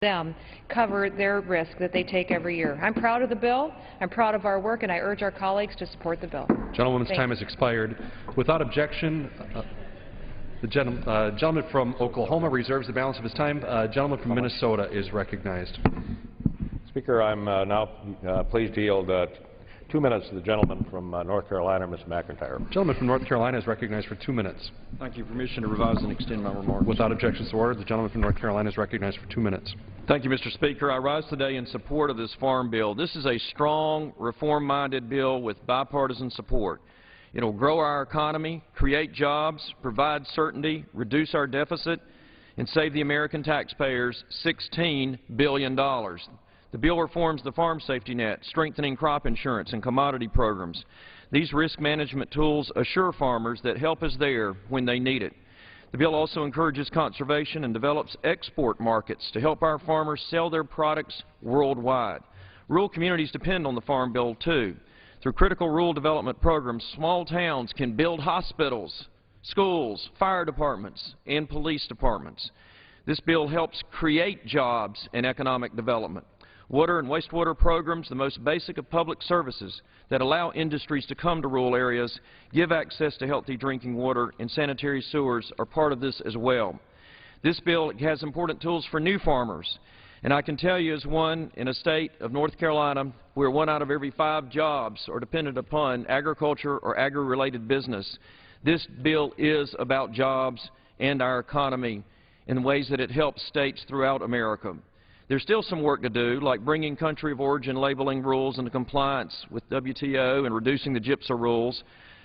them cover their risk that they take every year. I'm proud of the bill. I'm proud of our work, and I urge our colleagues to support the bill. Gentlewoman's time has expired. Without objection, the gentleman from Oklahoma reserves the balance of his time. Gentleman from Minnesota is recognized. Speaker, I'm now pleased to yield 2 minutes to the gentleman from North Carolina, Mr. McIntyre. The gentleman from North Carolina is recognized for 2 minutes. Thank you. Permission to revise and extend my remarks. Without objections to order, the gentleman from North Carolina is recognized for 2 minutes. Thank you, Mr. Speaker. I rise today in support of this farm bill. This is a strong, reform-minded bill with bipartisan support. It will grow our economy, create jobs, provide certainty, reduce our deficit, and save the American taxpayers $16 billion. The bill reforms the farm safety net, strengthening crop insurance and commodity programs. These risk management tools assure farmers that help is there when they need it. The bill also encourages conservation and develops export markets to help our farmers sell their products worldwide. Rural communities depend on the Farm Bill, too. Through critical rural development programs, small towns can build hospitals, schools, fire departments, and police departments. This bill helps create jobs and economic development. Water and wastewater programs, the most basic of public services that allow industries to come to rural areas, give access to healthy drinking water, and sanitary sewers are part of this as well. This bill has important tools for new farmers, and I can tell you as one in a state of North Carolina where 1 out of every 5 jobs are dependent upon agriculture or agri-related business, this bill is about jobs and our economy in ways that it helps states throughout America. There's still some work to do, like bringing country of origin labeling rules into compliance with WTO and reducing the GIPSA rules.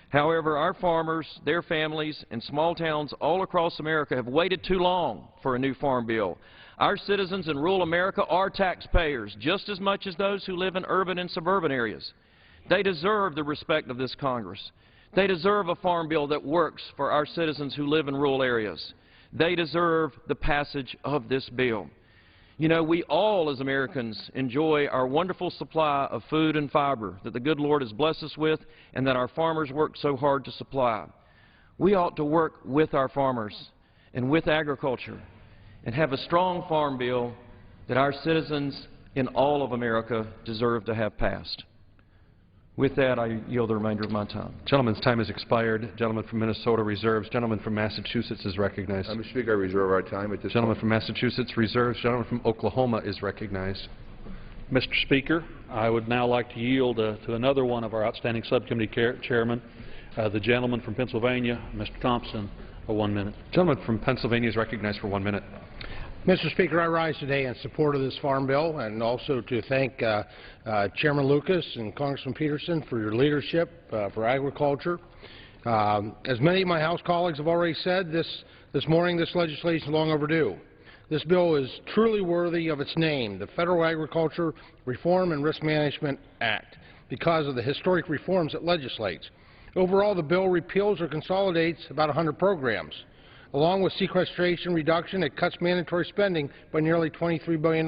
However, our farmers, their families, and small towns all across America have waited too long for a new farm bill. Our citizens in rural America are taxpayers just as much as those who live in urban and suburban areas. They deserve the respect of this Congress. They deserve a farm bill that works for our citizens who live in rural areas. They deserve the passage of this bill. You know, we all as Americans enjoy our wonderful supply of food and fiber that the good Lord has blessed us with and that our farmers work so hard to supply. We ought to work with our farmers and with agriculture and have a strong farm bill that our citizens in all of America deserve to have passed. With that, I yield the remainder of my time. Gentleman's time has expired. Gentleman from Minnesota reserves. Gentleman from Massachusetts is recognized. Mr. Speaker, I reserve our time at this Gentleman from Massachusetts reserves. Gentleman from Oklahoma is recognized. Mr. Speaker, I would now like to yield to another one of our outstanding subcommittee chairmen, the gentleman from Pennsylvania, Mr. Thompson, for 1 minute. Gentleman from Pennsylvania is recognized for 1 minute. Mr. Speaker, I rise today in support of this farm bill and also to thank Chairman Lucas and Congressman Peterson for your leadership for agriculture. As many of my House colleagues have already said, this morning this legislation is long overdue. This bill is truly worthy of its name, the Federal Agriculture Reform and Risk Management Act, because of the historic reforms it legislates. Overall, the bill repeals or consolidates about 100 programs. Along with sequestration reduction, it cuts mandatory spending by nearly $23 billion.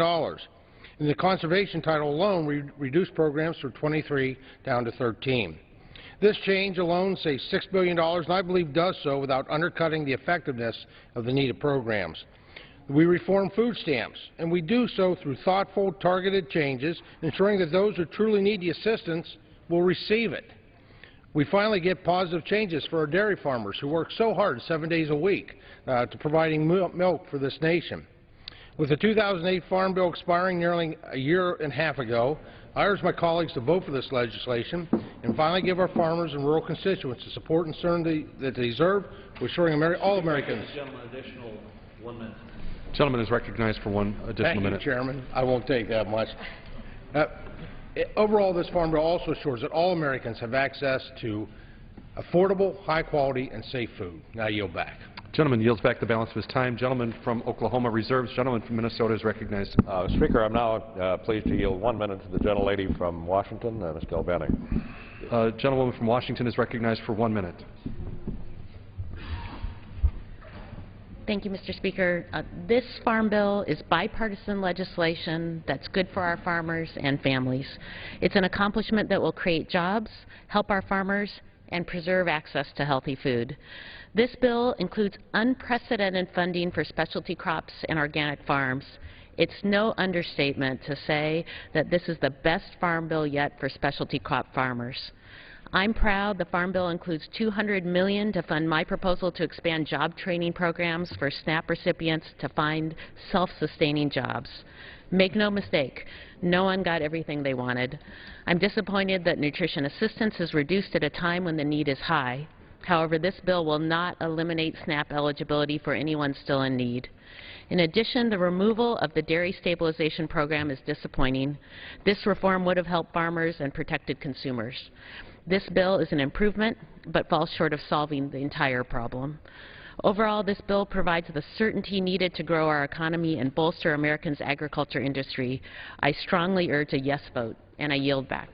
In the conservation title alone, we reduced programs from 23 down to 13. This change alone saves $6 billion, and I believe does so without undercutting the effectiveness of the needed programs. We reform food stamps, and we do so through thoughtful, targeted changes, ensuring that those who truly need the assistance will receive it. We finally get positive changes for our dairy farmers who work so hard 7 days a week to providing milk for this nation. With the 2008 Farm Bill expiring nearly a year and a half ago, I urge my colleagues to vote for this legislation and finally give our farmers and rural constituents the support and certainty that they deserve, assuring all Americans. Gentleman, additional 1 minute. Gentleman is recognized for 1 additional minute. Thank you, Chairman. I won't take that much. Overall, this farm bill also assures that all Americans have access to affordable, high-quality, and safe food. Now I yield back. Gentleman yields back the balance of his time. Gentleman from Oklahoma reserves. Gentleman from Minnesota is recognized. Speaker, I'm now pleased to yield 1 minute to the gentlelady from Washington, Ms. Galbanning. Gentlewoman from Washington is recognized for 1 minute. Thank you, Mr. Speaker. This farm bill is bipartisan legislation that's good for our farmers and families. It's an accomplishment that will create jobs, help our farmers, and preserve access to healthy food. This bill includes unprecedented funding for specialty crops and organic farms. It's no understatement to say that this is the best farm bill yet for specialty crop farmers. I'm proud the Farm Bill includes $200 million to fund my proposal to expand job training programs for SNAP recipients to find self-sustaining jobs. Make no mistake, no one got everything they wanted. I'm disappointed that nutrition assistance is reduced at a time when the need is high. However, this bill will not eliminate SNAP eligibility for anyone still in need. In addition, the removal of the Dairy Stabilization Program is disappointing. This reform would have helped farmers and protected consumers. This bill is an improvement, but falls short of solving the entire problem. Overall, this bill provides the certainty needed to grow our economy and bolster Americans' agriculture industry. I strongly urge a yes vote, and I yield back.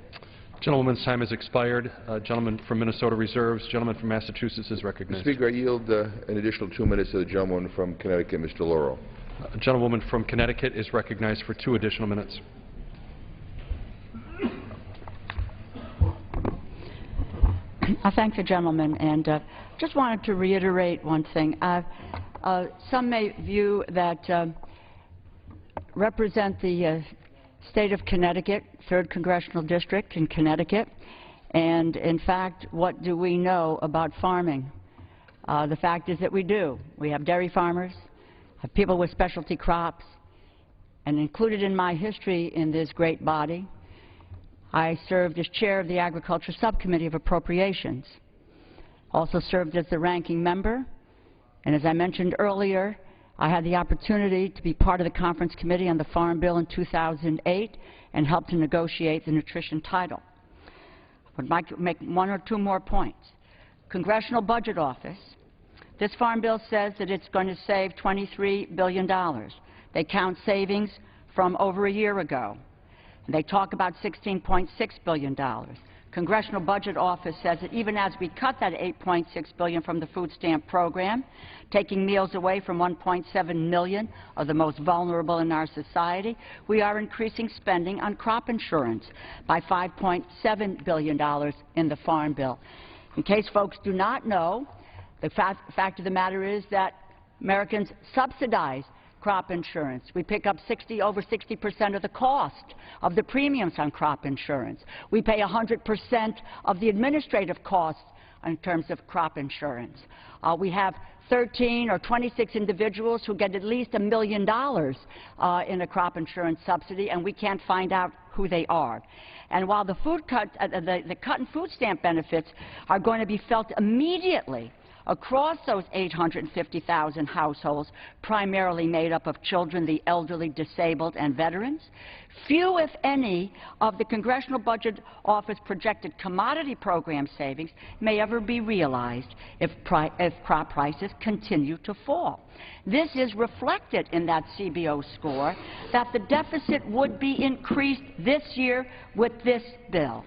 Gentlewoman's time has expired. Gentleman from Minnesota reserves. Gentleman from Massachusetts is recognized. Mr. Speaker, I yield an additional 2 minutes to the gentleman from Connecticut, Mr. Laurel. Gentlewoman from Connecticut is recognized for 2 additional minutes. I thank the gentleman, and just wanted to reiterate one thing. Some may view that represent the state of Connecticut, 3rd Congressional District in Connecticut, and in fact, what do we know about farming? The fact is that we do. We have dairy farmers, have people with specialty crops, and included in my history in this great body, I served as chair of the Agriculture Subcommittee of Appropriations. Also served as the ranking member, and as I mentioned earlier, I had the opportunity to be part of the Conference Committee on the Farm Bill in 2008 and helped to negotiate the nutrition title. I would like to make 1 or 2 more points. Congressional Budget Office, this Farm Bill says that it's going to save $23 billion. They count savings from over a year ago. They talk about $16.6 billion. Congressional Budget Office says that even as we cut that $8.6 billion from the food stamp program, taking meals away from 1.7 million of the most vulnerable in our society, we are increasing spending on crop insurance by $5.7 billion in the Farm Bill. In case folks do not know, the fact of the matter is that Americans subsidize crop insurance. We pick up over 60% of the cost of the premiums on crop insurance. We pay 100% of the administrative costs in terms of crop insurance. We have 13 or 26 individuals who get at least $1 million in a crop insurance subsidy, and we can't find out who they are. And while the cut in food stamp benefits are going to be felt immediately across those 850,000 households, primarily made up of children, the elderly, disabled, and veterans, few, if any, of the Congressional Budget Office projected commodity program savings may ever be realized if crop prices continue to fall. This is reflected in that CBO score that the deficit would be increased this year with this bill.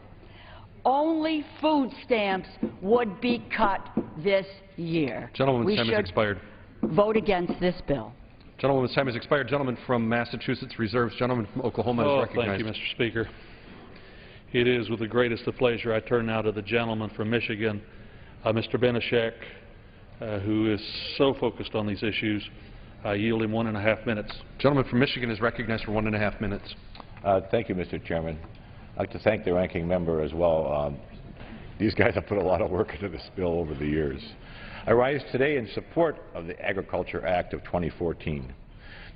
Only food stamps would be cut this year. Gentlewoman's time has expired. Vote against this bill. Gentlewoman's time has expired. Gentleman from Massachusetts reserves. Gentleman from Oklahoma is recognized. Thank you, Mr. Speaker. It is with the greatest of pleasure I turn now to the gentleman from Michigan, Mr. Benishek, who is so focused on these issues. I yield him 1.5 minutes. Gentleman from Michigan is recognized for 1.5 minutes. Thank you, Mr. Chairman. I'd like to thank the ranking member as well. These guys have put a lot of work into this bill over the years. I rise today in support of the Agriculture Act of 2014.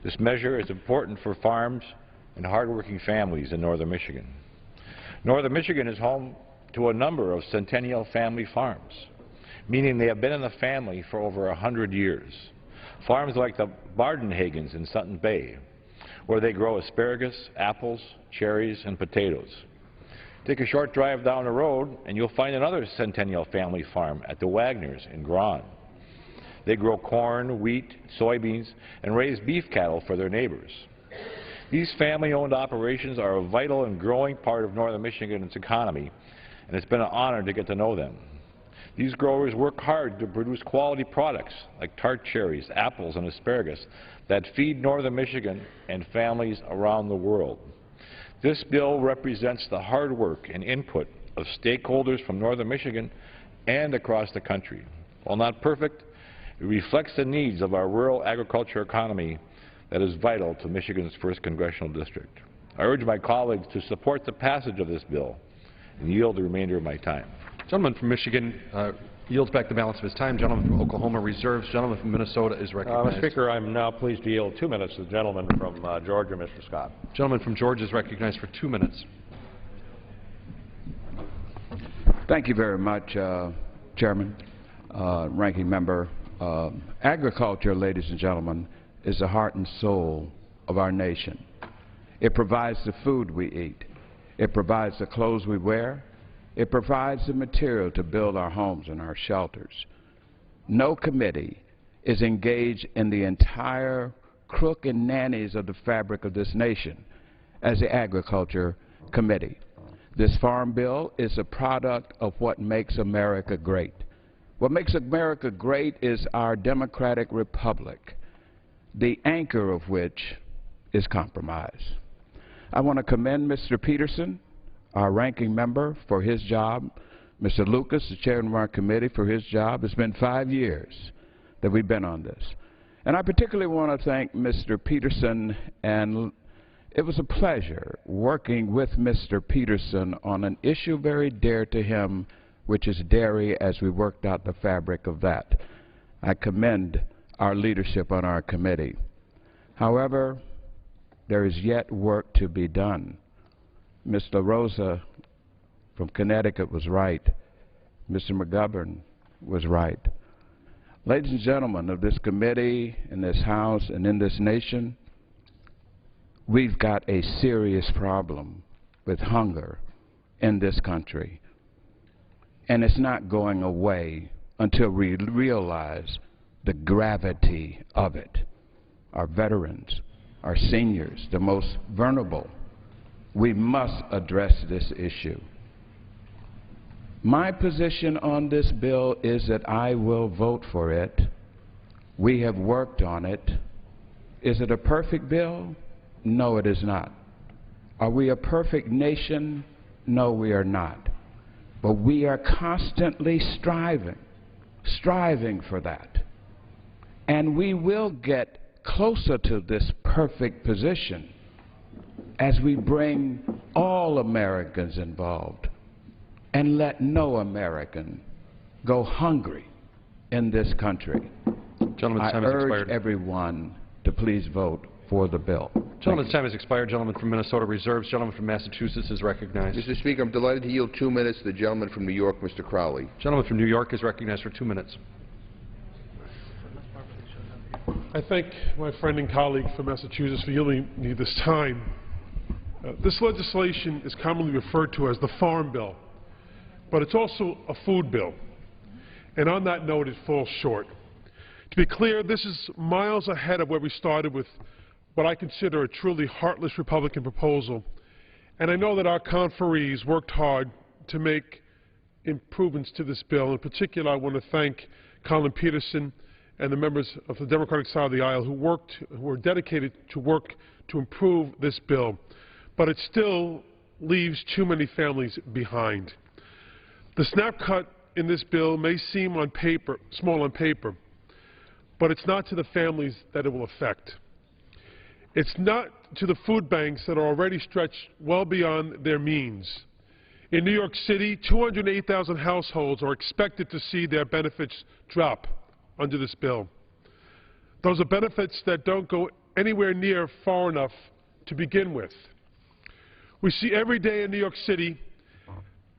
This measure is important for farms and hardworking families in northern Michigan. Northern Michigan is home to a number of centennial family farms, meaning they have been in the family for over 100 years. Farms like the Bardenhagens in Sutton Bay, where they grow asparagus, apples, cherries, and potatoes. Take a short drive down the road and you'll find another centennial family farm at the Wagners in Grand. They grow corn, wheat, soybeans, and raise beef cattle for their neighbors. These family-owned operations are a vital and growing part of northern Michigan's economy, and it's been an honor to get to know them. These growers work hard to produce quality products like tart cherries, apples, and asparagus that feed northern Michigan and families around the world. This bill represents the hard work and input of stakeholders from northern Michigan and across the country. While not perfect, it reflects the needs of our rural agriculture economy that is vital to Michigan's 1st Congressional District. I urge my colleagues to support the passage of this bill and yield the remainder of my time. Gentleman from Michigan yields back the balance of his time. Gentleman from Oklahoma reserves. Gentleman from Minnesota is recognized. Mr. Speaker, I'm now pleased to yield 2 minutes to the gentleman from Georgia, Mr. Scott. Gentleman from Georgia is recognized for 2 minutes. Thank you very much, Chairman, Ranking Member. Agriculture, ladies and gentlemen, is the heart and soul of our nation. It provides the food we eat. It provides the clothes we wear. It provides the material to build our homes and our shelters. No committee is engaged in the entire crook and nannies of the fabric of this nation as the Agriculture Committee. This Farm Bill is a product of what makes America great. What makes America great is our democratic republic, the anchor of which is compromise. I want to commend Mr. Peterson, our ranking member, for his job. Mr. Lucas, the chairman of our committee, for his job. It's been 5 years that we've been on this. And I particularly want to thank Mr. Peterson, and it was a pleasure working with Mr. Peterson on an issue very dear to him, which is dairy, as we worked out the fabric of that. I commend our leadership on our committee. However, there is yet work to be done. Mr. Rosa from Connecticut was right. Mr. McGovern was right. Ladies and gentlemen of this committee, in this House, and in this nation, we've got a serious problem with hunger in this country. And it's not going away until we realize the gravity of it. Our veterans, our seniors, the most vulnerable. We must address this issue. My position on this bill is that I will vote for it. We have worked on it. Is it a perfect bill? No, it is not. Are we a perfect nation? No, we are not. But we are constantly striving for that. And we will get closer to this perfect position as we bring all Americans involved and let no American go hungry in this country. Gentleman's time I has urge expired. everyone to please vote for the bill. Gentleman's time has expired. Gentleman from Minnesota reserves. Gentleman from Massachusetts is recognized. Mr. Speaker, I'm delighted to yield 2 minutes to the gentleman from New York, Mr. Crowley. Gentleman from New York is recognized for 2 minutes. I thank my friend and colleague from Massachusetts for yielding me this time. This legislation is commonly referred to as the Farm Bill, but it's also a food bill. And on that note, it falls short. To be clear, this is miles ahead of where we started with what I consider a truly heartless Republican proposal. And I know that our conferees worked hard to make improvements to this bill. In particular, I want to thank Colin Peterson and the members of the Democratic side of the aisle who were dedicated to work to improve this bill. But it still leaves too many families behind. The snap cut in this bill may seem on paper, small on paper, but it's not to the families that it will affect. It's not to the food banks that are already stretched well beyond their means. In New York City, 208,000 households are expected to see their benefits drop under this bill. Those are benefits that don't go anywhere near far enough to begin with. We see every day in New York City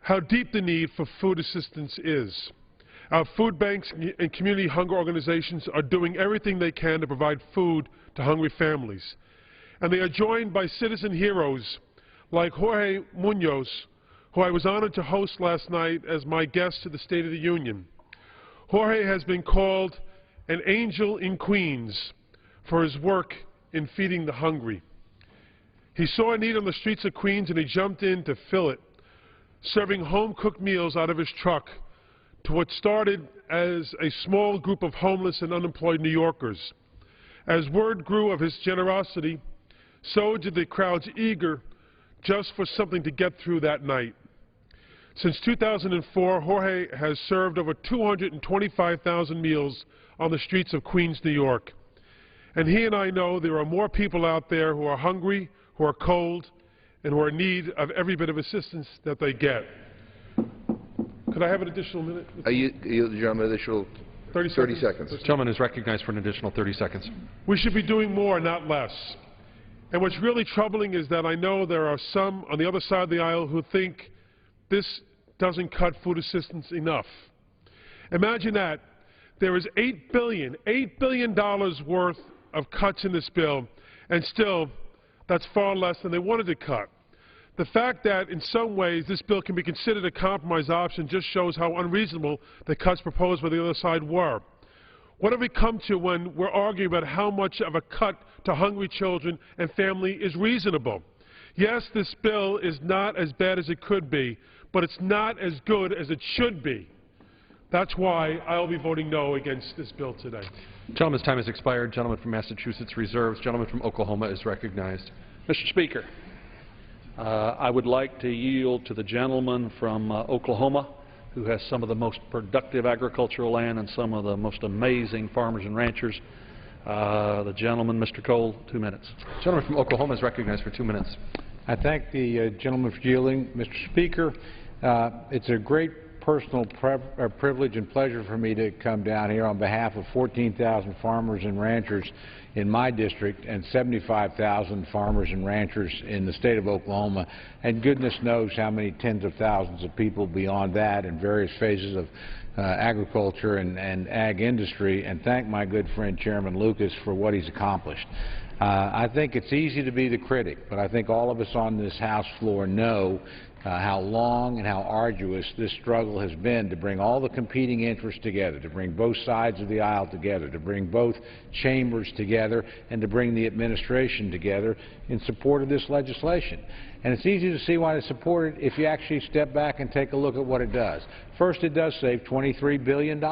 how deep the need for food assistance is. Our food banks and community hunger organizations are doing everything they can to provide food to hungry families. And they are joined by citizen heroes like Jorge Munoz, who I was honored to host last night as my guest to the State of the Union. Jorge has been called an angel in Queens for his work in feeding the hungry. He saw a need on the streets of Queens and he jumped in to fill it, serving home-cooked meals out of his truck to what started as a small group of homeless and unemployed New Yorkers. As word grew of his generosity, so did the crowds eager just for something to get through that night. Since 2004, Jorge has served over 225,000 meals on the streets of Queens, New York. And he and I know there are more people out there who are hungry, who are cold, and who are in need of every bit of assistance that they get. Could I have an additional minute? You, the gentleman, additional 30 seconds. The gentleman is recognized for an additional 30 seconds. We should be doing more, not less. And what's really troubling is that I know there are some on the other side of the aisle who think this doesn't cut food assistance enough. Imagine that. There is $8 billion worth of cuts in this bill, and still, that's far less than they wanted to cut. The fact that, in some ways, this bill can be considered a compromise option just shows how unreasonable the cuts proposed by the other side were. What have we come to when we're arguing about how much of a cut to hungry children and family is reasonable? Yes, this bill is not as bad as it could be, but it's not as good as it should be. That's why I'll be voting no against this bill today. Gentleman's time has expired. Gentleman from Massachusetts reserves. Gentleman from Oklahoma is recognized. Mr. Speaker, I would like to yield to the gentleman from Oklahoma, who has some of the most productive agricultural land and some of the most amazing farmers and ranchers. The gentleman, Mr. Cole, 2 minutes. Gentleman from Oklahoma is recognized for 2 minutes. I thank the gentleman for yielding. Mr. Speaker, it's a great personal privilege and pleasure for me to come down here on behalf of 14,000 farmers and ranchers in my district and 75,000 farmers and ranchers in the state of Oklahoma, and goodness knows how many tens of thousands of people beyond that in various phases of agriculture and ag industry, and thank my good friend Chairman Lucas for what he's accomplished. I think it's easy to be the critic, but I think all of us on this House floor know how long and how arduous this struggle has been to bring all the competing interests together, to bring both sides of the aisle together, to bring both chambers together, and to bring the administration together in support of this legislation. And it's easy to see why they support it if you actually step back and take a look at what it does. First, it does save $23 billion.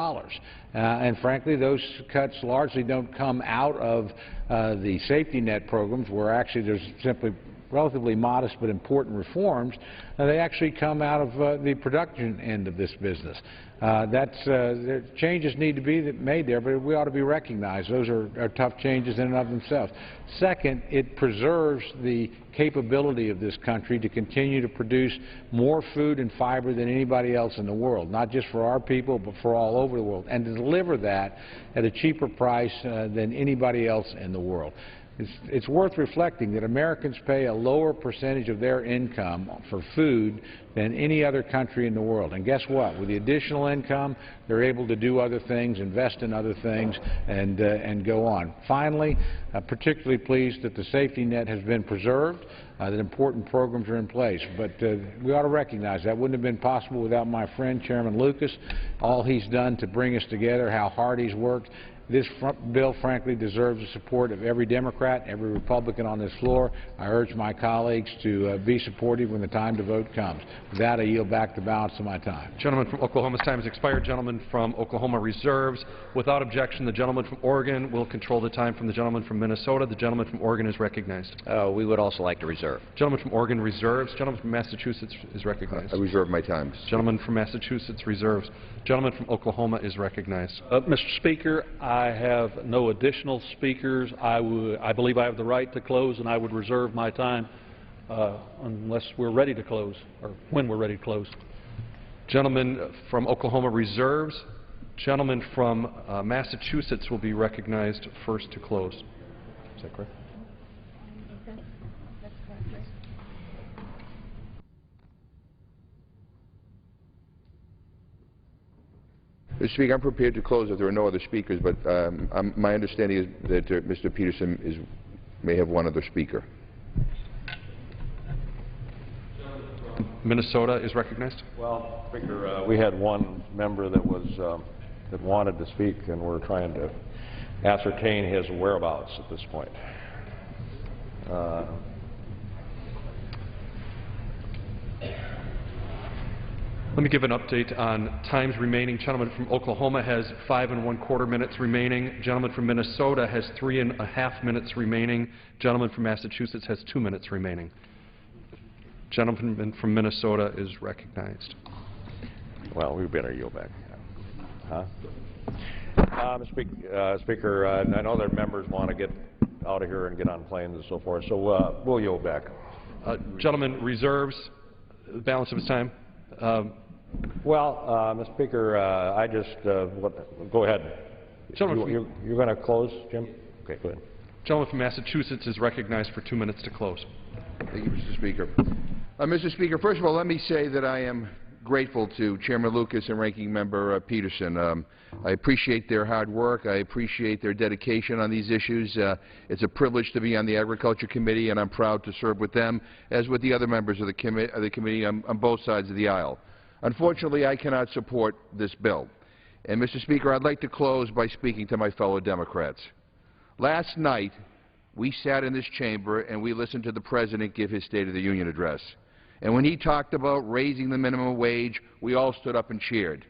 And frankly, those cuts largely don't come out of the safety net programs, where actually there's simply relatively modest but important reforms. They actually come out of the production end of this business. Changes need to be made there, but we ought to be recognized. Those are tough changes in and of themselves. Second, it preserves the capability of this country to continue to produce more food and fiber than anybody else in the world, not just for our people, but for all over the world, and to deliver that at a cheaper price than anybody else in the world. It's worth reflecting that Americans pay a lower percentage of their income for food than any other country in the world. And guess what? With the additional income, they're able to do other things, invest in other things, and go on. Finally, particularly pleased that the safety net has been preserved, that important programs are in place. But we ought to recognize that wouldn't have been possible without my friend, Chairman Lucas, all he's done to bring us together, how hard he's worked. This bill, frankly, deserves the support of every Democrat, every Republican on this floor. I urge my colleagues to be supportive when the time to vote comes. With that, I yield back the balance of my time. Gentleman from Oklahoma's time has expired. Gentleman from Oklahoma reserves. Without objection, the gentleman from Oregon will control the time from the gentleman from Minnesota. The gentleman from Oregon is recognized. We would also like to reserve. Gentleman from Oregon reserves. Gentleman from Massachusetts is recognized. I reserve my time. Gentleman from Massachusetts reserves. Gentleman from Oklahoma is recognized. Mr. Speaker, I have no additional speakers. I believe I have the right to close, and I would reserve my time unless we're ready to close, or when we're ready to close. Gentleman from Oklahoma reserves. Gentleman from Massachusetts will be recognized first to close. Is that correct? Mr. Speaker, I'm prepared to close if there are no other speakers, but my understanding is that Mr. Peterson may have one other speaker. Minnesota is recognized. Well, Speaker, we had one member that was that wanted to speak, and we're trying to ascertain his whereabouts at this point. Let me give an update on times remaining. Gentleman from Oklahoma has 5 1/4 minutes remaining. Gentleman from Minnesota has 3 1/2 minutes remaining. Gentleman from Massachusetts has 2 minutes remaining. Gentleman from Minnesota is recognized. Well, we better yield back. Huh? Mr. Speaker, I know that members want to get out of here and get on planes and so forth, so we'll yield back. Gentleman reserves the balance of his time. Mr. Speaker, I just, go ahead. You're going to close, Jim? Okay, go ahead. Gentleman from Massachusetts is recognized for 2 minutes to close. Thank you, Mr. Speaker. Mr. Speaker, first of all, let me say that I am grateful to Chairman Lucas and Ranking Member Peterson. I appreciate their hard work. I appreciate their dedication on these issues. It's a privilege to be on the Agriculture Committee, and I'm proud to serve with them, as with the other members of the committee on both sides of the aisle. Unfortunately, I cannot support this bill. And, Mr. Speaker, I'd like to close by speaking to my fellow Democrats. Last night, we sat in this chamber and we listened to the President give his State of the Union address. And when he talked about raising the minimum wage, we all stood up and cheered.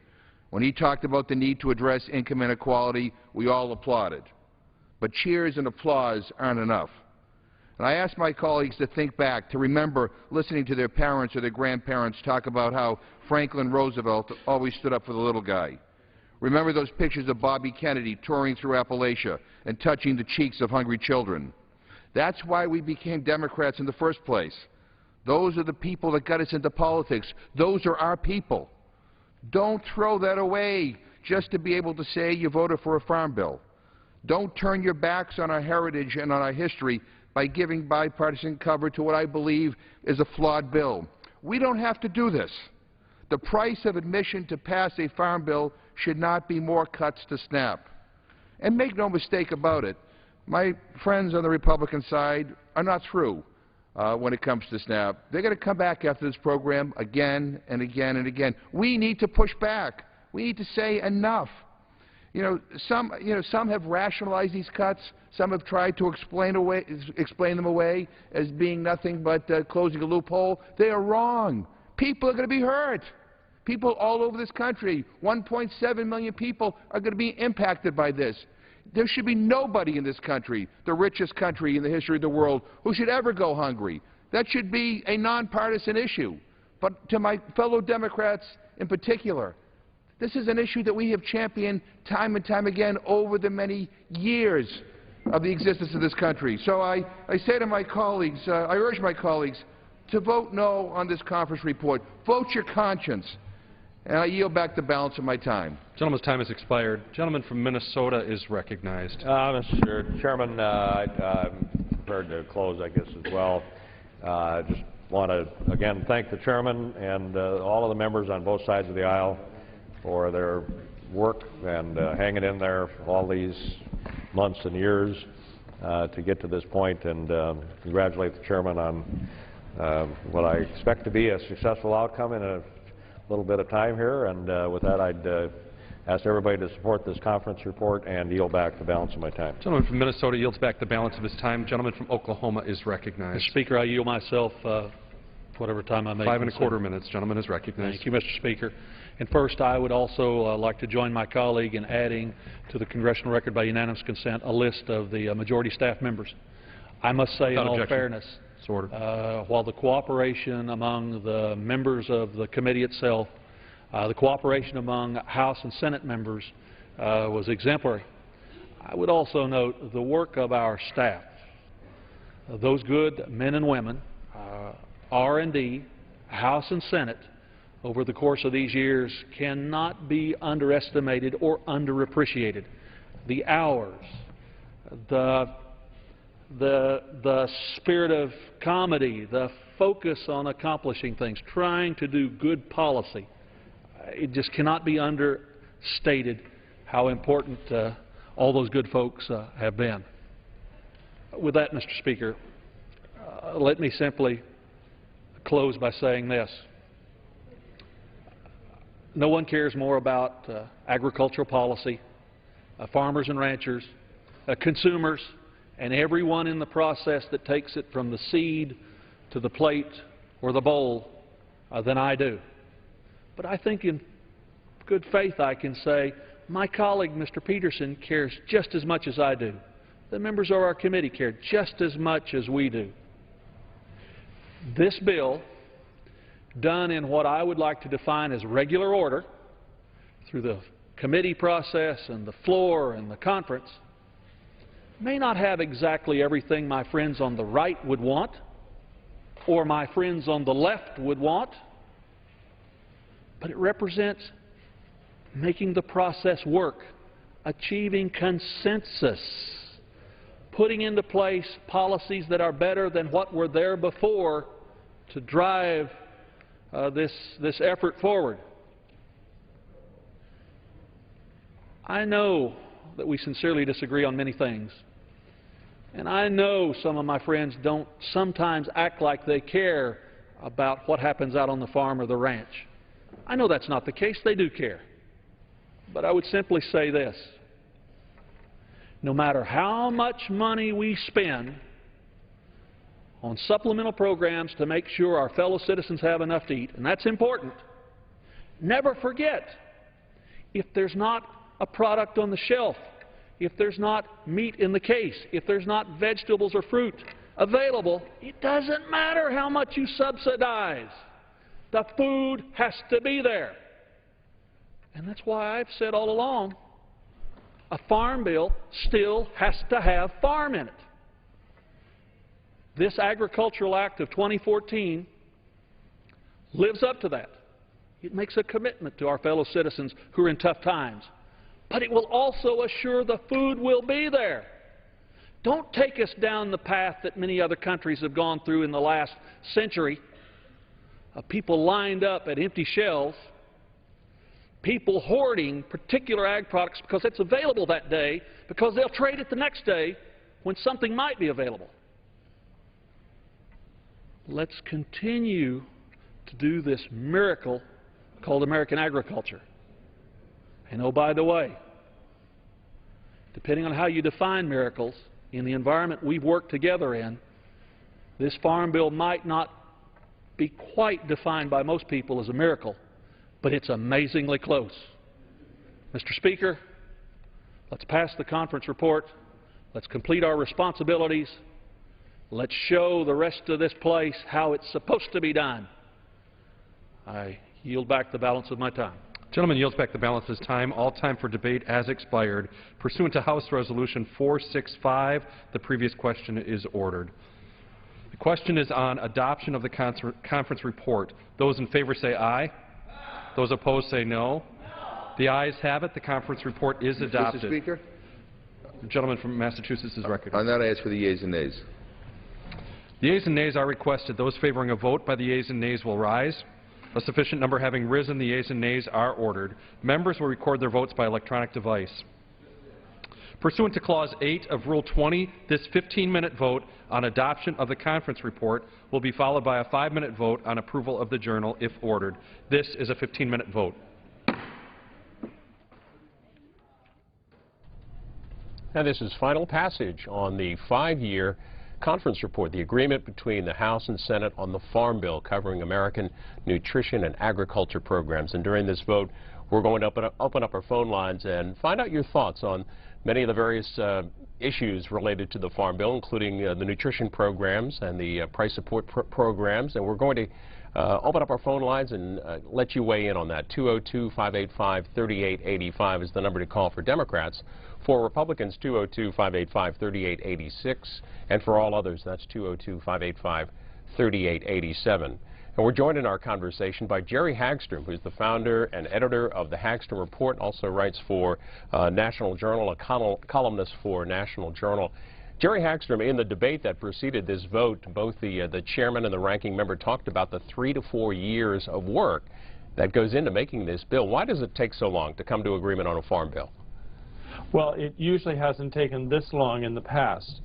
When he talked about the need to address income inequality, we all applauded. But cheers and applause aren't enough. And I ask my colleagues to think back, to remember listening to their parents or their grandparents talk about how Franklin Roosevelt always stood up for the little guy. Remember those pictures of Bobby Kennedy touring through Appalachia and touching the cheeks of hungry children. That's why we became Democrats in the first place. Those are the people that got us into politics. Those are our people. Don't throw that away just to be able to say you voted for a farm bill. Don't turn your backs on our heritage and on our history by giving bipartisan cover to what I believe is a flawed bill. We don't have to do this. The price of admission to pass a farm bill should not be more cuts to SNAP. And make no mistake about it, my friends on the Republican side are not through when it comes to SNAP. They're going to come back after this program again and again and again. We need to push back. We need to say enough. Some have rationalized these cuts. Some have tried to explain them away as being nothing but closing a loophole. They are wrong. People are going to be hurt. People all over this country, 1.7 million people, are going to be impacted by this. There should be nobody in this country, the richest country in the history of the world, who should ever go hungry. That should be a nonpartisan issue. But to my fellow Democrats in particular, this is an issue that we have championed time and time again over the many years of the existence of this country. So I say to my colleagues, I urge my colleagues to vote no on this conference report. Vote your conscience. And I yield back the balance of my time. Gentleman's time has expired. Gentleman from Minnesota is recognized. Mr. Chairman, I'm prepared to close, I guess, as well. I just want to, again, thank the Chairman and all of the members on both sides of the aisle for their work and hanging in there all these months and years to get to this point, and congratulate the Chairman on what I expect to be a successful outcome in a little bit of time here. And with that, I'd ask everybody to support this conference report and yield back the balance of my time. Gentleman from Minnesota yields back the balance of his time. Gentleman from Oklahoma is recognized. Mr. Speaker, I yield myself whatever time I may. 5 1/4 minutes. Gentleman is recognized. Thank you, Mr. Speaker. And first, I would also like to join my colleague in adding to the congressional record by unanimous consent a list of the majority staff members. I must say, in all fairness, while the cooperation among the members of the committee itself, the cooperation among House and Senate members was exemplary, I would also note the work of our staff. Those good men and women, R&D, House and Senate, over the course of these years cannot be underestimated or underappreciated. The hours, the spirit of comedy, the focus on accomplishing things, trying to do good policy, it just cannot be understated how important all those good folks have been. With that, Mr. Speaker, let me simply close by saying this. No one cares more about agricultural policy, farmers and ranchers, consumers, and everyone in the process that takes it from the seed to the plate or the bowl than I do. But I think in good faith I can say my colleague, Mr. Peterson, cares just as much as I do. The members of our committee care just as much as we do. This bill, done in what I would like to define as regular order, through the committee process and the floor and the conference may not have exactly everything my friends on the right would want or my friends on the left would want, but it represents making the process work, achieving consensus, putting into place policies that are better than what were there before to drive this effort forward. I know that we sincerely disagree on many things, and I know some of my friends don't sometimes act like they care about what happens out on the farm or the ranch. I know that's not the case. They do care. But I would simply say this: no matter how much money we spend on supplemental programs to make sure our fellow citizens have enough to eat, and that's important, never forget, if there's not a product on the shelf, if there's not meat in the case, if there's not vegetables or fruit available, it doesn't matter how much you subsidize. The food has to be there. And that's why I've said all along, a farm bill still has to have farm in it. This Agricultural Act of 2014 lives up to that. It makes a commitment to our fellow citizens who are in tough times. But it will also assure the food will be there. Don't take us down the path that many other countries have gone through in the last century, of people lined up at empty shelves, people hoarding particular ag products because it's available that day, because they'll trade it the next day when something might be available. Let's continue to do this miracle called American agriculture. And oh, by the way, depending on how you define miracles, in the environment we've worked together in, this farm bill might not be quite defined by most people as a miracle, but it's amazingly close. Mr. Speaker, let's pass the conference report. Let's complete our responsibilities. Let's show the rest of this place how it's supposed to be done. I yield back the balance of my time. Gentleman yields back the balance of his time. All time for debate has expired. Pursuant to House Resolution 465, the previous question is ordered. The question is on adoption of the conference report. Those in favor say aye. Aye. Those opposed say no. The ayes have it. The conference report is adopted. Mr. Speaker? The gentleman from Massachusetts is recognized. On that, I ask for the yeas and nays. The yeas and nays are requested. Those favoring a vote by the yeas and nays will rise. A sufficient number having risen, the yeas and nays are ordered. Members will record their votes by electronic device. Pursuant to Clause 8 of Rule 20, this 15-minute vote on adoption of the conference report will be followed by a 5-minute vote on approval of the journal if ordered. This is a 15-minute vote. And this is final passage on the 5-year conference report, the agreement between the House and Senate on the Farm Bill covering American nutrition and agriculture programs. And during this vote, we're going to open up our phone lines and find out your thoughts on many of the various issues related to the Farm Bill, including the nutrition programs and the price support programs. And we're going to open up our phone lines and let you weigh in on that. 202-585-3885 is the number to call for Democrats. For Republicans, 202-585-3886. And for all others, that's 202-585-3887. And we're joined in our conversation by Jerry Hagstrom, who's the founder and editor of the Hagstrom Report, also writes for National Journal, a columnist for National Journal. Jerry Hagstrom, in the debate that preceded this vote, both the chairman and the ranking member talked about the 3 to 4 years of work that goes into making this bill. Why does it take so long to come to agreement on a farm bill? Well, it usually hasn't taken this long in the past.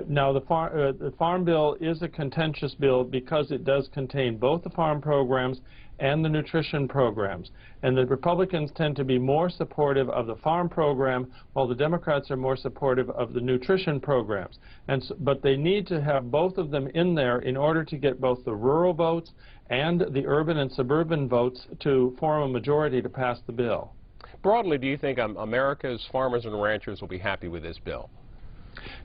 Now, the Farm Bill is a contentious bill because it does contain both the farm programs and the nutrition programs. And the Republicans tend to be more supportive of the farm program, while the Democrats are more supportive of the nutrition programs. But they need to have both of them in there in order to get both the rural votes and the urban and suburban votes to form a majority to pass the bill. Broadly, do you think America's farmers and ranchers will be happy with this bill?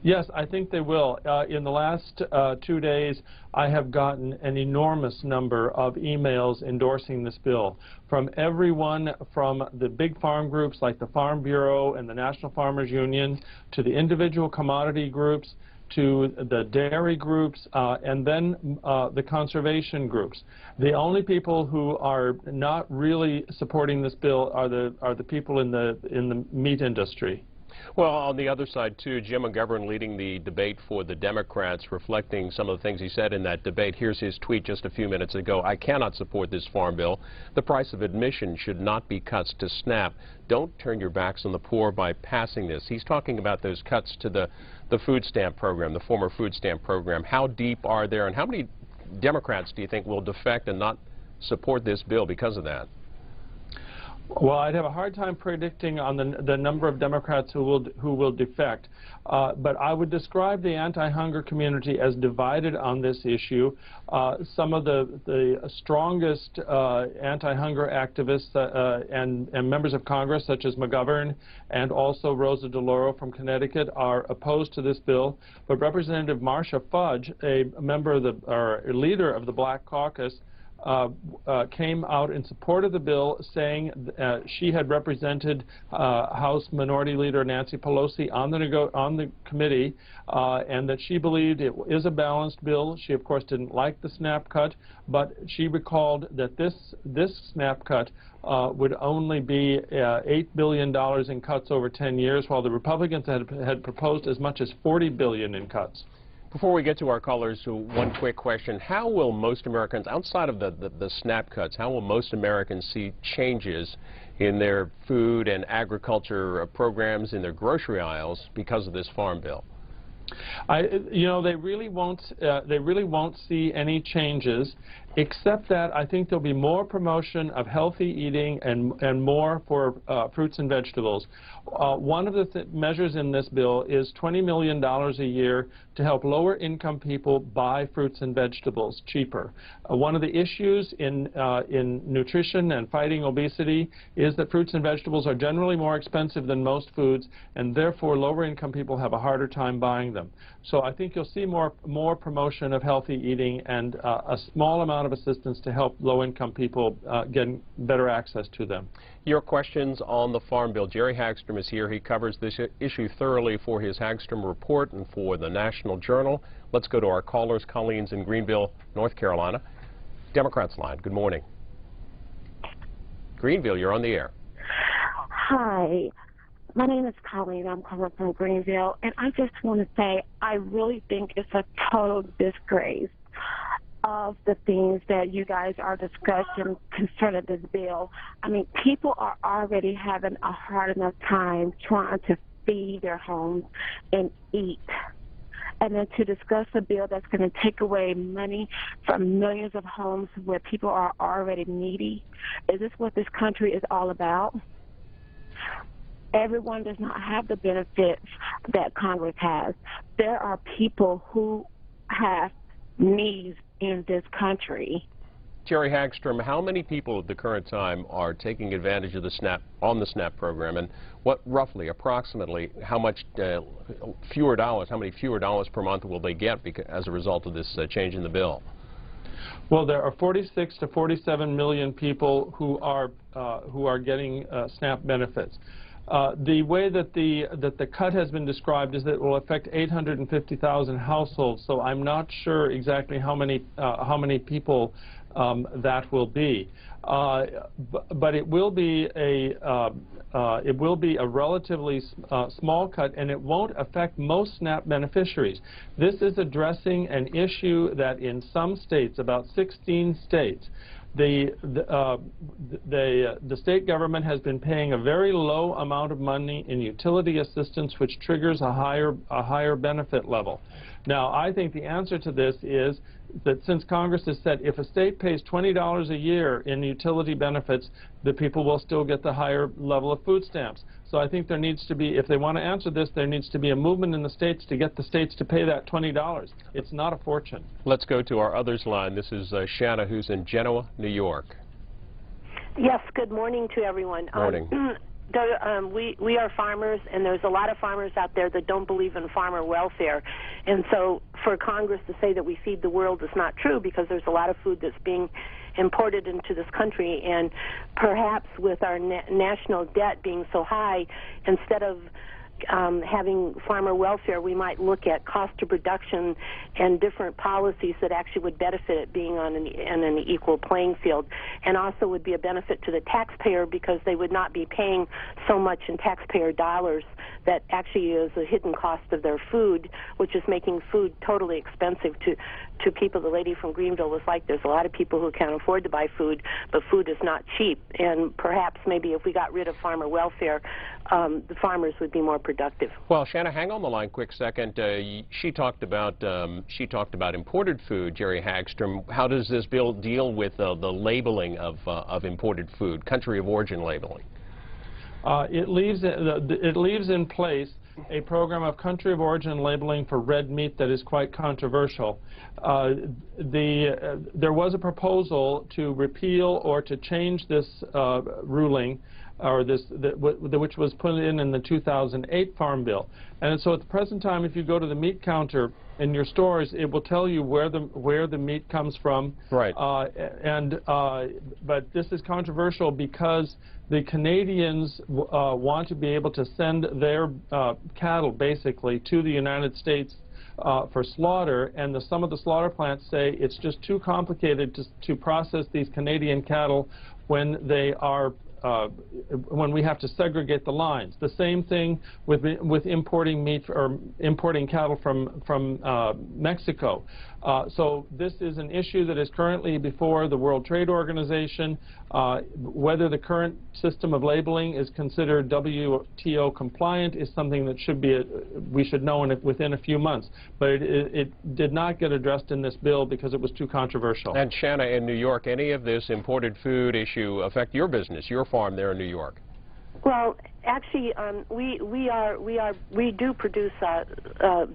Yes, I think they will. In the last 2 days, I have gotten an enormous number of emails endorsing this bill from everyone from the big farm groups like the Farm Bureau and the National Farmers Union to the individual commodity groups to the dairy groups and then the conservation groups. The only people who are not really supporting this bill are the people in the meat industry. Well, on the other side, too, Jim McGovern leading the debate for the Democrats, reflecting some of the things he said in that debate. Here's his tweet just a few minutes ago. I cannot support this farm bill. The price of admission should not be cuts to SNAP. Don't turn your backs on the poor by passing this. He's talking about those cuts to the food stamp program, the former food stamp program. How deep are there, and how many Democrats do you think will defect and not support this bill because of that? Well, I'd have a hard time predicting on the number of Democrats who will defect, but I would describe the anti-hunger community as divided on this issue. Some of the strongest anti-hunger activists and members of Congress, such as McGovern and also Rosa DeLauro from Connecticut, are opposed to this bill. But Representative Marcia Fudge, a member of a leader of the Black Caucus, came out in support of the bill, saying she had represented House Minority Leader Nancy Pelosi on the committee, and that she believed it is a balanced bill. She, of course, didn't like the SNAP cut, but she recalled that this SNAP cut would only be $8 billion in cuts over 10 years, while the Republicans had proposed as much as $40 billion in cuts. Before we get to our callers, one quick question. How will most Americans, outside of the SNAP cuts, how will most Americans see changes in their food and agriculture programs in their grocery aisles because of this farm bill? You know, they really won't see any changes, except that I think there'll be more promotion of healthy eating and more for fruits and vegetables. One of the measures in this bill is $20 million a year to help lower-income people buy fruits and vegetables cheaper. One of the issues in nutrition and fighting obesity is that fruits and vegetables are generally more expensive than most foods, and therefore lower-income people have a harder time buying them. So I think you'll see more promotion of healthy eating and a small amount of assistance to help low-income people get better access to them. Your questions on the Farm Bill. Jerry Hagstrom is here. He covers this issue thoroughly for his Hagstrom Report and for the National Journal. Let's go to our callers. Colleen's in Greenville, North Carolina. Democrats line, good morning. Greenville, you're on the air. Hi. My name is Colleen. I'm calling from Greenville, and I just want to say I really think it's a total disgrace of the things that you guys are discussing concerning this bill. I mean, people are already having a hard enough time trying to feed their homes and eat. And then to discuss a bill that's going to take away money from millions of homes where people are already needy, is this what this country is all about? Everyone does not have the benefits that Congress has. There are people who have needs in this country. Jerry Hagstrom, how many people at the current time are taking advantage of the SNAP program, and what roughly, approximately, how much fewer dollars, how many fewer dollars per month will they get as a result of this change in the bill? Well, there are 46 to 47 million people who are getting SNAP benefits. The way that the cut has been described is that it will affect 850,000 households. So I'm not sure exactly how many people that will be, but it will be a relatively small cut, and it won't affect most SNAP beneficiaries. This is addressing an issue that in some states, about 16 states, the state government has been paying a very low amount of money in utility assistance, which triggers a higher benefit level. Now, I think the answer to this is that since Congress has said if a state pays $20 a year in utility benefits, the people will still get the higher level of food stamps. So I think there needs to be, if they want to answer this, there needs to be a movement in the states to get the states to pay that $20. It's not a fortune. Let's go to our others line. This is Shanna, who's in Genoa, New York. Yes, good morning to everyone. Morning. We are farmers, and there's a lot of farmers out there that don't believe in farmer welfare. And so for Congress to say that we feed the world is not true, because there's a lot of food that's being imported into this country. And perhaps with our national debt being so high, instead of having farmer welfare, we might look at cost of production and different policies that actually would benefit it being on an equal playing field, and also would be a benefit to the taxpayer, because they would not be paying so much in taxpayer dollars that actually is a hidden cost of their food, which is making food totally expensive to people. The lady from Greenville was like, there's a lot of people who can't afford to buy food, but food is not cheap. And perhaps maybe if we got rid of farmer welfare, the farmers would be more productive. Well, Shanna, hang on the line quick second. She talked about imported food, Jerry Hagstrom. How does this bill deal with the labeling of imported food, country of origin labeling? It leaves in place a program of country of origin labeling for red meat that is quite controversial. There was a proposal to repeal or to change this ruling, or which was put in the 2008 Farm Bill. And so at the present time, if you go to the meat counter in your stores, it will tell you where the meat comes from. Right. But this is controversial because the Canadians want to be able to send their cattle basically to the United States for slaughter, and some of the slaughter plants say it's just too complicated to process these Canadian cattle when they are when we have to segregate the lines. The same thing with importing meat or importing cattle from Mexico. So this is an issue that is currently before the World Trade Organization. Whether the current system of labeling is considered WTO compliant is something that we should know within a few months. But it did not get addressed in this bill because it was too controversial. And Shanna, in New York, any of this imported food issue affect your business, your farm there in New York? Well, actually, we do produce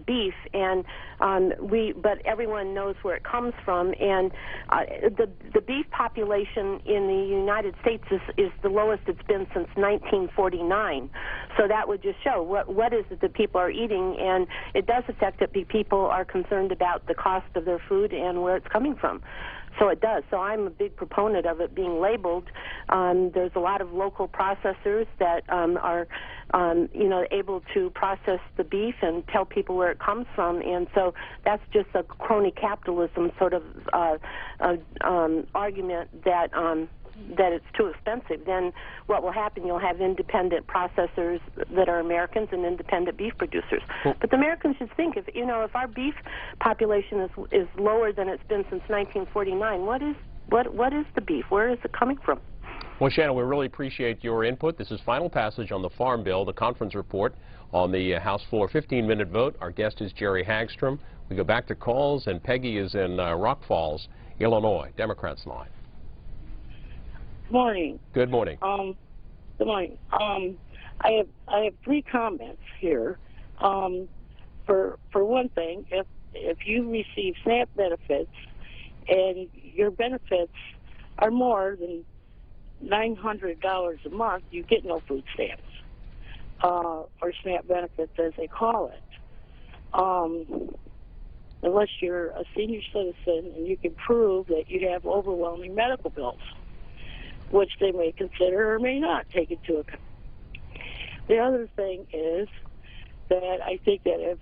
beef, and but everyone knows where it comes from, and the beef population in the United States is the lowest it's been since 1949. So that would just show what is it that people are eating, and it does affect that people are concerned about the cost of their food and where it's coming from. So it does. So I'm a big proponent of it being labeled. There's a lot of local processors that are, able to process the beef and tell people where it comes from. And so that's just a crony capitalism sort of argument that it's too expensive. Then what will happen, you'll have independent processors that are Americans and independent beef producers. But the Americans should think, if our beef population is lower than it's been since 1949, what is the beef? Where is it coming from? Well, Shanna, we really appreciate your input. This is final passage on the Farm Bill, the conference report on the House floor. 15-minute vote. Our guest is Jerry Hagstrom. We go back to calls, and Peggy is in Rock Falls, Illinois, Democrats line. Good morning. Good morning. Good morning. I have three comments here. For one thing, if you receive SNAP benefits and your benefits are more than $900 a month, you get no food stamps or SNAP benefits, as they call it. Unless you're a senior citizen and you can prove that you have overwhelming medical bills, which they may consider or may not take into account. The other thing is that I think that if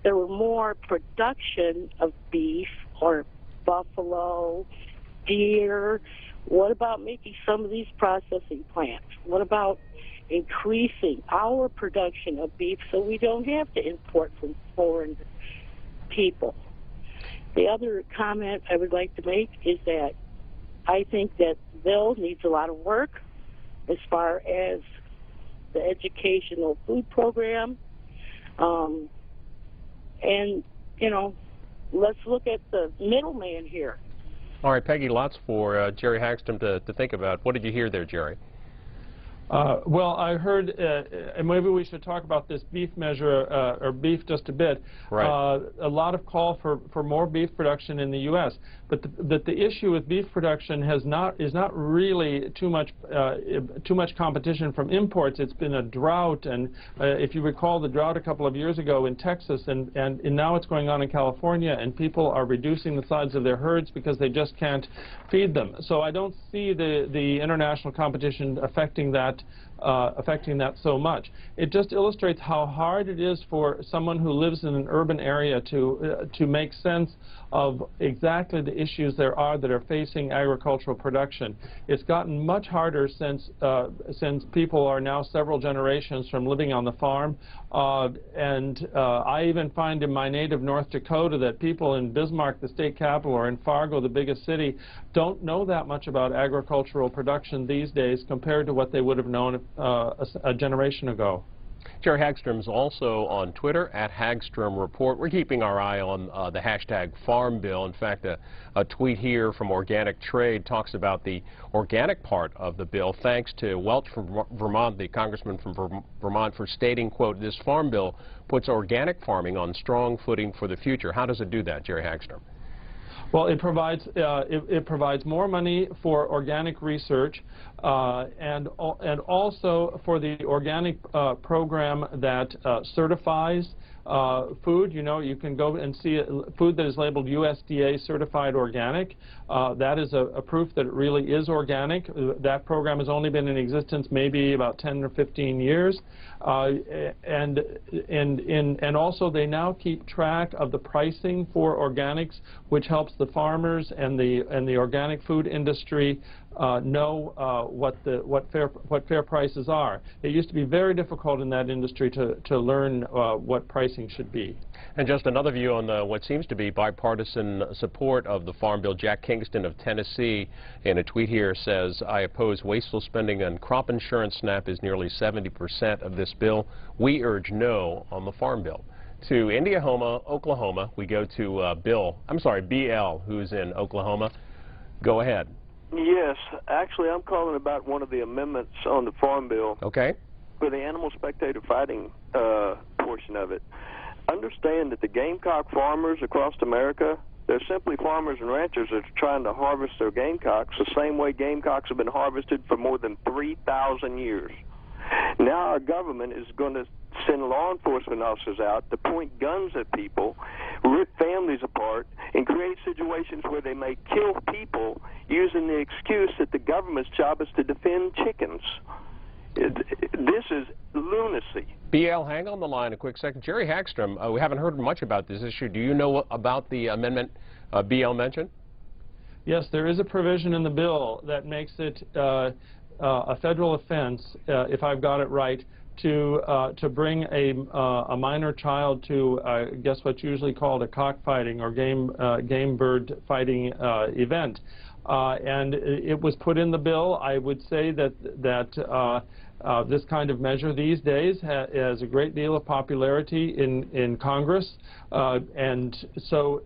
there were more production of beef or buffalo, deer, what about making some of these processing plants? What about increasing our production of beef so we don't have to import from foreign people? The other comment I would like to make is that I think that the bill needs a lot of work as far as the educational food program. Let's look at the middleman here. All right, Peggy, lots for Jerry Hagstrom to think about. What did you hear there, Jerry? Well, I heard, and maybe we should talk about this beef measure, or beef just a bit. Right. A lot of call for more beef production in the U.S., but the issue with beef production is not really too much competition from imports. It's been a drought, and if you recall the drought a couple of years ago in Texas, and now it's going on in California, and people are reducing the size of their herds because they just can't feed them. So I don't see the international competition affecting that so much. It just illustrates how hard it is for someone who lives in an urban area to make sense of exactly the issues there are that are facing agricultural production. It's gotten much harder since people are now several generations from living on the farm, and I even find in my native North Dakota that people in Bismarck, the state capital, or in Fargo, the biggest city, don't know that much about agricultural production these days compared to what they would have known a generation ago. Jerry Hagstrom's also on Twitter, @Hagstrom Report. We're keeping our eye on the hashtag Farm Bill. In fact, a tweet here from Organic Trade talks about the organic part of the bill, thanks to Welch from Vermont, the congressman from Vermont, for stating, quote, "This Farm Bill puts organic farming on strong footing for the future." How does it do that, Jerry Hagstrom? Well, it provides more money for organic research and also for the organic program that certifies food. You know, you can go and see food that is labeled USDA certified organic. That is a proof that it really is organic. That program has only been in existence maybe about 10 or 15 years. And also they now keep track of the pricing for organics, which helps the farmers and the organic food industry know what fair prices are. It used to be very difficult in that industry to learn what pricing should be. And just another view on what seems to be bipartisan support of the Farm Bill. Jack Kingston of Tennessee in a tweet here says, "I oppose wasteful spending on crop insurance. SNAP is nearly 70% of this bill. We urge no on the Farm Bill." To Indiahoma, Oklahoma, we go to BL, who's in Oklahoma. Go ahead. Yes, actually I'm calling about one of the amendments on the Farm Bill. Okay. For the animal spectator fighting portion of it. Understand that the gamecock farmers across America, they're simply farmers and ranchers that are trying to harvest their gamecocks the same way gamecocks have been harvested for more than 3,000 years. Now our government is going to send law enforcement officers out to point guns at people, rip families apart, and create situations where they may kill people using the excuse that the government's job is to defend chickens. This is lunacy. BL, hang on the line a quick second. Jerry Hagstrom, we haven't heard much about this issue. Do you know about the amendment BL mentioned? Yes, there is a provision in the bill that makes it a federal offense, if I've got it right, to bring a minor child to, I guess what's usually called a cockfighting or game bird fighting event. And it was put in the bill. I would say that this kind of measure these days has a great deal of popularity in Congress, and so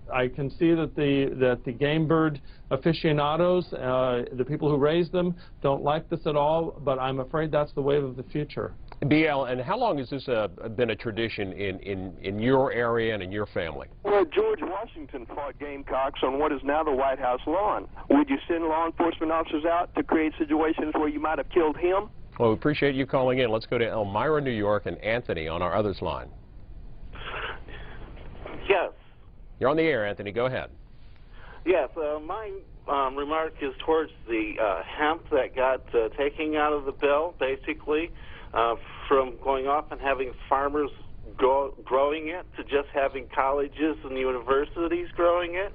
I can see that the game bird aficionados, the people who raise them, don't like this at all, but I'm afraid that's the wave of the future. BL, and how long has this been a tradition in your area and in your family? Well, George Washington fought gamecocks on what is now the White House lawn. Would you send law enforcement officers out to create situations where you might have killed him? Well, we appreciate you calling in. Let's go to Elmira, New York, and Anthony on our others line. Yes. You're on the air, Anthony. Go ahead. Yes, my remark is towards the hemp that got taken out of the bill, basically, from going off and having farmers growing it to just having colleges and universities growing it.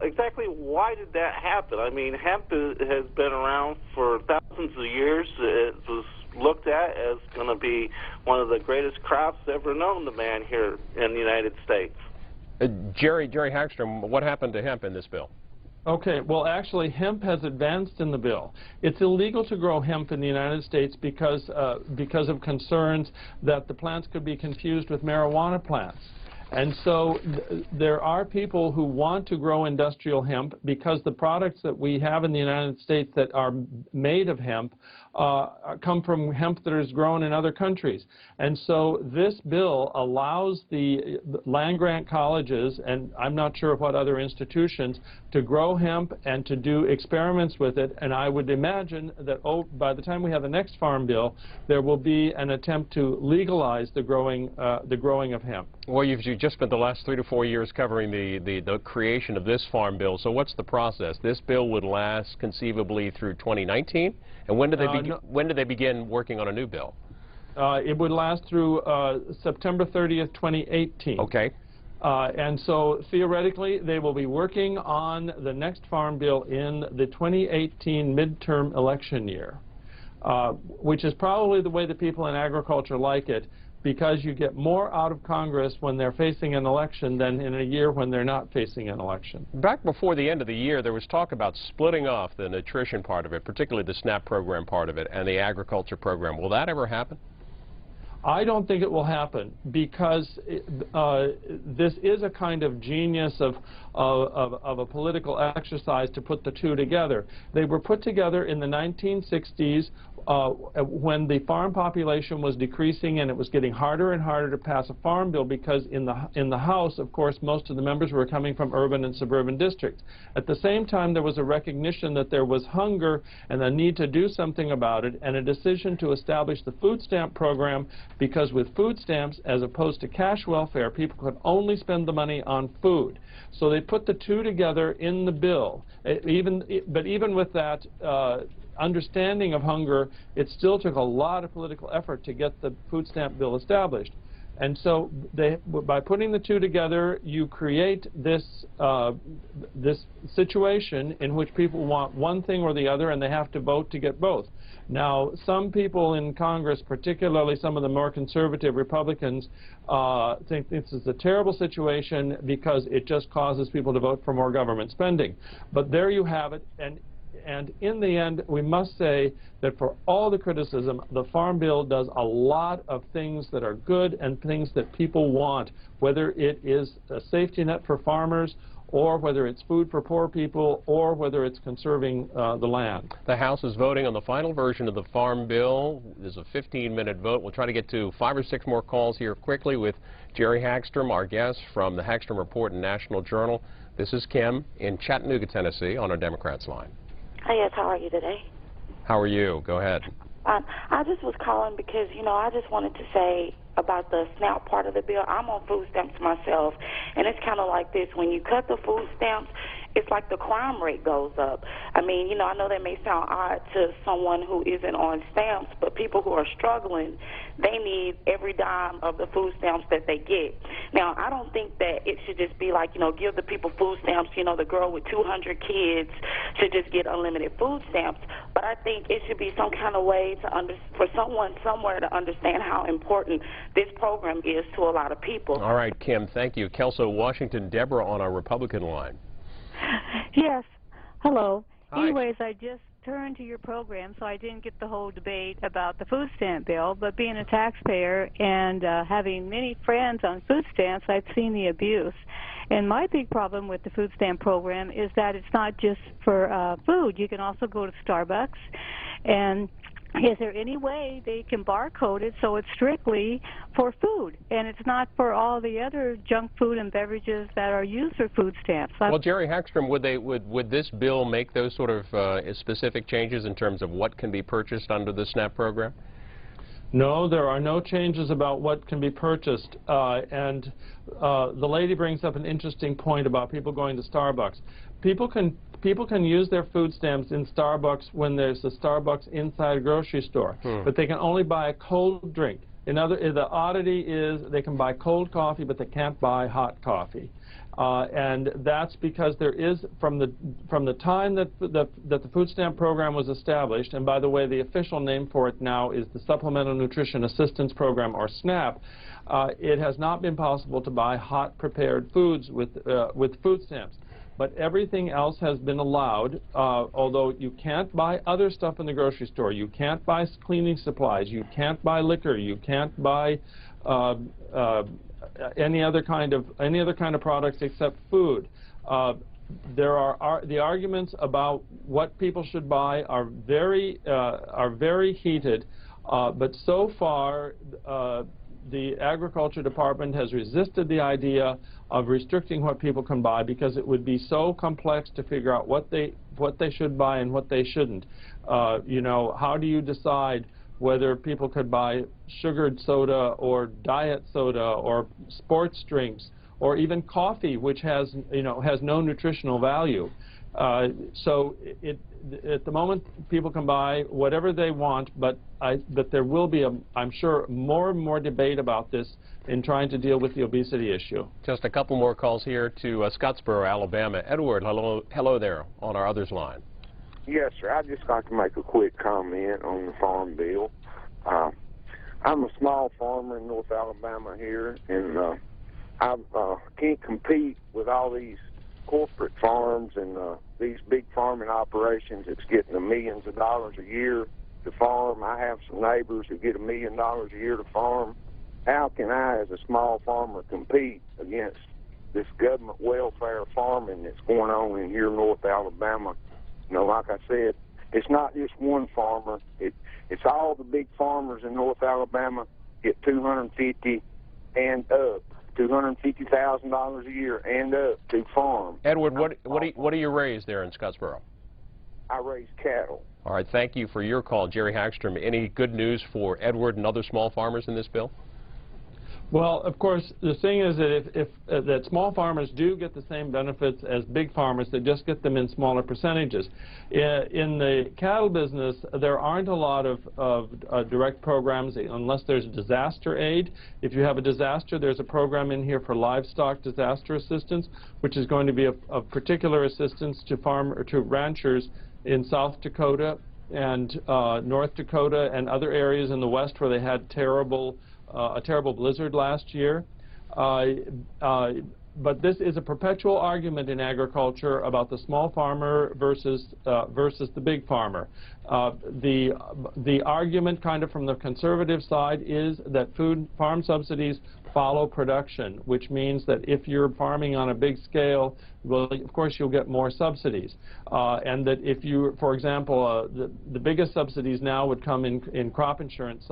Exactly why did that happen? I mean, hemp has been around for thousands of years. It was looked at as going to be one of the greatest crops ever known to man here in the United States. Jerry Hagstrom, what happened to hemp in this bill? Okay, well, actually, hemp has advanced in the bill. It's illegal to grow hemp in the United States because of concerns that the plants could be confused with marijuana plants. And so there are people who want to grow industrial hemp because the products that we have in the United States that are made of hemp come from hemp that is grown in other countries. And so this bill allows the land-grant colleges, and I'm not sure what other institutions, to grow hemp and to do experiments with it. And I would imagine that by the time we have the next farm bill, there will be an attempt to legalize the growing of hemp. Well, you've just spent the last 3 to 4 years covering the creation of this farm bill. So what's the process? This bill would last conceivably through 2019? And when do they begin working on a new bill? It would last through September 30th, 2018. Okay. And so theoretically, they will be working on the next farm bill in the 2018 midterm election year, which is probably the way the people in agriculture like it, because you get more out of Congress when they're facing an election than in a year when they're not facing an election. Back before the end of the year, there was talk about splitting off the nutrition part of it, particularly the SNAP program part of it, and the agriculture program. Will that ever happen? I don't think it will happen, because this is a kind of genius of a political exercise to put the two together. They were put together in the 1960s when the farm population was decreasing and it was getting harder and harder to pass a farm bill, because in the House, of course, most of the members were coming from urban and suburban districts. At the same time, there was a recognition that there was hunger and a need to do something about it, and a decision to establish the food stamp program, because with food stamps, as opposed to cash welfare, people could only spend the money on food. So they put the two together in the bill. But even with that understanding of hunger, it still took a lot of political effort to get the food stamp bill established. And so by putting the two together, you create this situation in which people want one thing or the other, and they have to vote to get both. Now, some people in Congress, particularly some of the more conservative Republicans, think this is a terrible situation because it just causes people to vote for more government spending. But there you have it. And in the end, we must say that for all the criticism, the Farm Bill does a lot of things that are good and things that people want, whether it is a safety net for farmers, or whether it's food for poor people, or whether it's conserving the land. The House is voting on the final version of the Farm Bill. There's a 15-minute vote. We'll try to get to 5 or 6 more calls here quickly with Jerry Hagstrom, our guest from the Hagstrom Report and National Journal. This is Kim in Chattanooga, Tennessee, on our Democrats line. Hi, yes, how are you today? How are you? Go ahead. I just was calling because, I just wanted to say about the SNAP part of the bill. I'm on food stamps myself, and it's kind of like this. When you cut the food stamps, it's like the crime rate goes up. I mean, I know that may sound odd to someone who isn't on stamps, but people who are struggling, they need every dime of the food stamps that they get. Now, I don't think that it should just be like, give the people food stamps, the girl with 200 kids should just get unlimited food stamps. But I think it should be some kind of way for someone somewhere to understand how important this program is to a lot of people. All right, Kim, thank you. Kelso, Washington, Deborah on our Republican line. Yes. Hello. Hi. Anyways, I just turned to your program, so I didn't get the whole debate about the food stamp bill, but being a taxpayer and having many friends on food stamps, I've seen the abuse. And my big problem with the food stamp program is that it's not just for food. You can also go to Starbucks, and is there any way they can barcode it so it's strictly for food and it's not for all the other junk food and beverages that are used for food stamps? Well, Jerry Hagstrom, would this bill make those sort of specific changes in terms of what can be purchased under the SNAP program? No, there are no changes about what can be purchased. And the lady brings up an interesting point about people going to Starbucks. People can use their food stamps in Starbucks when there's a Starbucks inside a grocery store, but they can only buy a cold drink. The oddity is they can buy cold coffee, but they can't buy hot coffee. And that's because there is, from the time that the food stamp program was established, and by the way, the official name for it now is the Supplemental Nutrition Assistance Program, or SNAP, it has not been possible to buy hot prepared foods with food stamps. But everything else has been allowed, although you can't buy other stuff in the grocery store. You can't buy cleaning supplies. You can't buy liquor. You can't buy any other kind of products except food. The arguments about what people should buy are very heated, but so far the Agriculture Department has resisted the idea of restricting what people can buy because it would be so complex to figure out what they should buy and what they shouldn't. You know, how do you decide whether people could buy sugared soda or diet soda or sports drinks or even coffee, which has no nutritional value? So at the moment, people can buy whatever they want, but there will be, I'm sure, more and more debate about this in trying to deal with the obesity issue. Just a couple more calls here to Scottsboro, Alabama. Edward, hello there on our others line. Yes, sir. I'd just like to make a quick comment on the farm bill. I'm a small farmer in North Alabama here, and I can't compete with all these corporate farms and these big farming operations that's getting the millions of dollars a year to farm. I have some neighbors who get $1 million a year to farm. How can I, as a small farmer, compete against this government welfare farming that's going on in here in North Alabama? You know, like I said, it's not just one farmer. It's all the big farmers in North Alabama get $250,000 and up. $250,000 a year and up to farm. Edward, what do you raise there in Scottsboro? I raise cattle. All right, thank you for your call, Jerry Hagstrom. Any good news for Edward and other small farmers in this bill? Well, of course, the thing is that that small farmers do get the same benefits as big farmers, they just get them in smaller percentages. In the cattle business, there aren't a lot of direct programs unless there's disaster aid. If you have a disaster, there's a program in here for livestock disaster assistance, which is going to be of particular assistance to ranchers in South Dakota and North Dakota and other areas in the West where they had a terrible blizzard last year. But this is a perpetual argument in agriculture about the small farmer versus the big farmer. The argument kind of from the conservative side is that farm subsidies follow production, which means that if you're farming on a big scale, well, of course you'll get more subsidies. And that if you, for example, the biggest subsidies now would come in crop insurance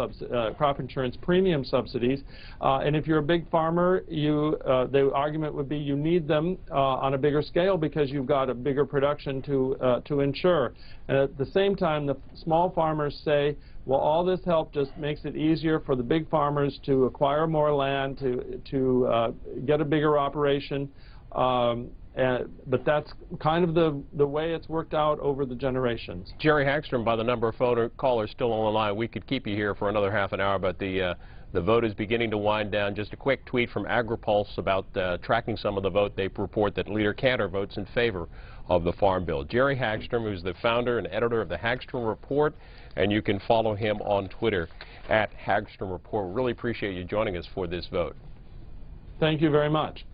premium subsidies. And if you're a big farmer, the argument would be you need them on a bigger scale because you've got a bigger production to insure. And at the same time, the small farmers say, well, all this help just makes it easier for the big farmers to acquire more land, to get a bigger operation. But that's kind of the way it's worked out over the generations. Jerry Hagstrom, by the number of phone callers still on the line, we could keep you here for another half an hour, but the vote is beginning to wind down. Just a quick tweet from AgriPulse about tracking some of the vote. They report that Leader Cantor votes in favor of the Farm Bill. Jerry Hagstrom, who's the founder and editor of the Hagstrom Report, and you can follow him on Twitter at Hagstrom Report. Really appreciate you joining us for this vote. Thank you very much.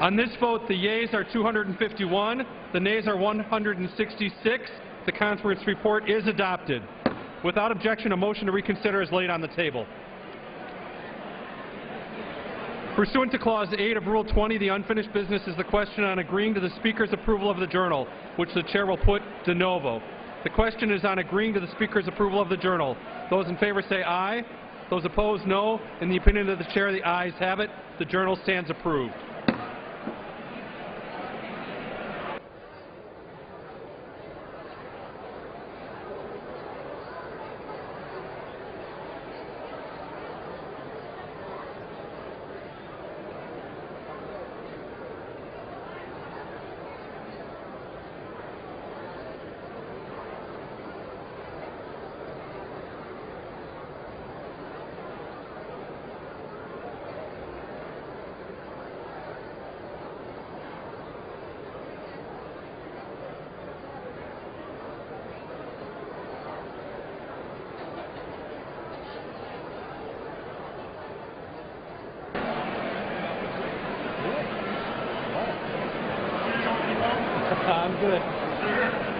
On this vote, the yeas are 251, the nays are 166. The conference report is adopted. Without objection, a motion to reconsider is laid on the table. Pursuant to Clause 8 of Rule 20, the unfinished business is the question on agreeing to the Speaker's approval of the Journal, which the Chair will put de novo. The question is on agreeing to the Speaker's approval of the Journal. Those in favor say aye. Those opposed, no. In the opinion of the Chair, the ayes have it. The Journal stands approved. I'm good.